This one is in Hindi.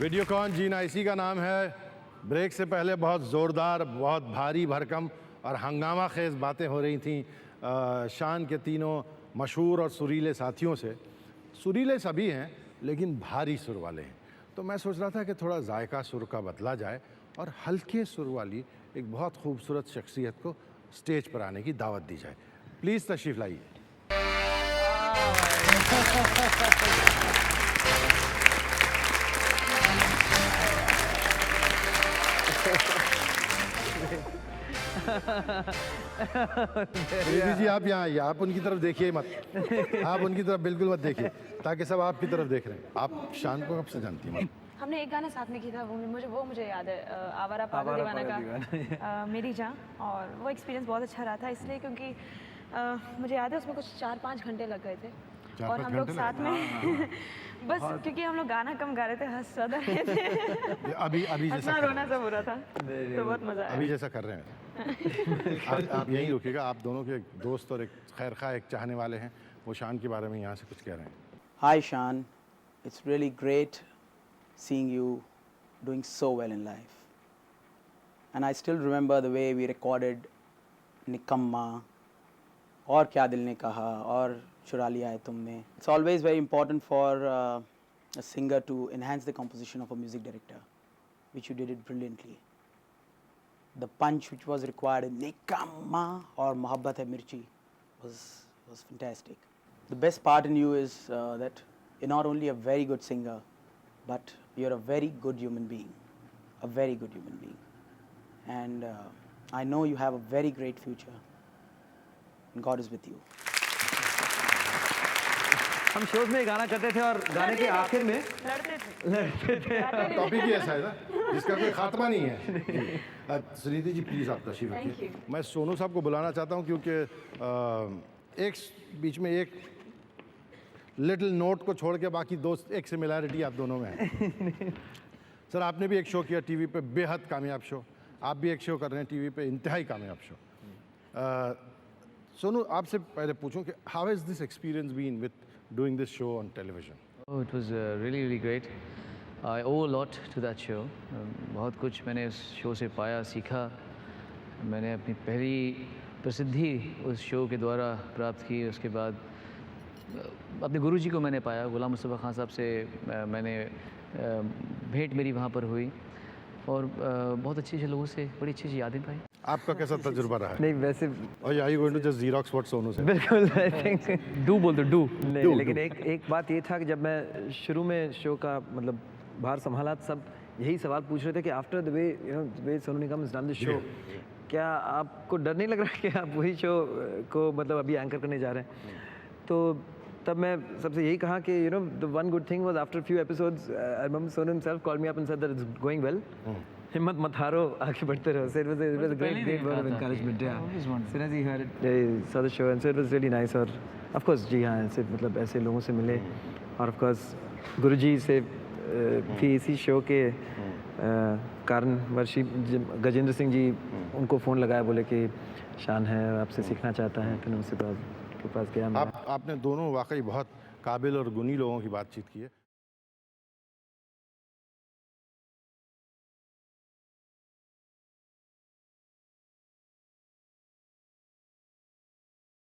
वीडियोकॉन जीना इसी का नाम है। ब्रेक से पहले बहुत ज़ोरदार, बहुत भारी भरकम और हंगामा खेज़ बातें हो रही थीं शान के तीनों मशहूर और सुरीले साथियों से। सुरीले सभी हैं लेकिन भारी सुर वाले हैं, तो मैं सोच रहा था कि थोड़ा जायका सुर का बदला जाए और हल्के सुर वाली एक बहुत खूबसूरत शख्सियत को स्टेज पर आने की दावत दी जाए। प्लीज़ तशरीफ़ लाइए। रिद्धि जी आप यहाँ आइए, आप उनकी तरफ देखिए मत, आप उनकी तरफ बिल्कुल मत देखिए ताकि सब आपकी तरफ देख रहे हैं। आप शान को कब से जानती हैं? हमने एक गाना साथ में किया था, मुझे याद है, आवारा पागल दीवाना का मेरी जान, और वो एक्सपीरियंस बहुत अच्छा रहा था इसलिए क्योंकि मुझे याद है उसमें कुछ 4-5 घंटे लग गए थे और हम लोग साथ में बस क्योंकि हम लोग गाना कम गा रहे थे, हंस ज़्यादा रहे थे। अभी जैसा रोना सब हो रहा था तो बहुत मज़ा आया। अभी जैसा कर रहे हैं। आप यहीं रुकिएगा। आप दोनों के एक दोस्त और एक खैरखा एक चाहने वाले हैं, वो शान के बारे में यहाँ से कुछ कह रहे हैं। Hi Shan, it's really great seeing you doing so well in life. And I still remember the way we recorded Nikamma और क्या दिल ने कहा और चुरा लिया है तुमने. It's always very important for a singer to enhance the composition of a music director, which you did it brilliantly. The punch which was required in Nikamma or Mohabbat hai Mirchi was fantastic. The best part in you is that you're not only a very good singer, but you're a very good human being, a very good human being. And I know you have a very great future, and God is with you. हम शोज में गाना करते थे और गाने के आखिर में लड़ते थे। टॉपिक ही ऐसा है ना जिसका कोई खात्मा नहीं है। सुनीति जी प्लीज़ आप तशरीफ रखिए। मैं सोनू साहब को बुलाना चाहता हूँ क्योंकि एक बीच में एक लिटिल नोट को छोड़ के बाकी दोस्त एक सिमिलैरिटी आप दोनों में है। सर आपने भी एक शो किया टीवी पे, बेहद कामयाब शो। आप भी एक शो कर रहे हैं टीवी पे, इंतहाई कामयाब शो। सोनू आपसे पहले पूछूं कि how has this experience been with doing this show on television? Oh, it was really great. I owe a lot to that show. बहुत कुछ मैंने उस शो से पाया, सीखा। मैंने अपनी पहली प्रसिद्धि उस शो के द्वारा प्राप्त की। उसके बाद अपने गुरुजी को मैंने पाया, गुलाम मुस्तफ़ा खान साहब से मैंने भेंट मेरी वहाँ पर हुई और बहुत अच्छे लोगों से बड़ी अच्छी यादें पाई। आपका कैसा तजुर्बा रहा है? नहीं वैसे और I going to just xerox what Sonu से? बिल्कुल आई थिंक डू बोल दो डू। नहीं लेकिन एक बात ये था कि जब मैं शुरू में शो का मतलब भार संभाला, सब यही सवाल पूछ रहे थे कि after the way you know way Sonu Nigam is done the show, क्या आपको डर नहीं लग रहा कि आप वही शो को मतलब अभी एंकर करने जा रहे हैं? तो तब मैं सबसे यही कहा कि you know the one good thing was after few episodes I remember Sonu himself called me up and said that it's going well, हिम्मत मत हारो, आगे बढ़ते रहो. So it was a great word of encouragement. Yeah. As soon as he heard it, he saw the show and so it was really nice. और of course जी हाँ, ऐसे मतलब ऐसे लोगों से मिले और of course गुरुजी से भी इसी शो के कारण वर्षी गजेंद्र सिंह जी उनको फ़ोन लगाया, बोले कि शान है आपसे सीखना चाहता है, फिर उनसे के पास गया। आपने दोनों वाकई बहुत काबिल और गुनी लोगों की बातचीत की है।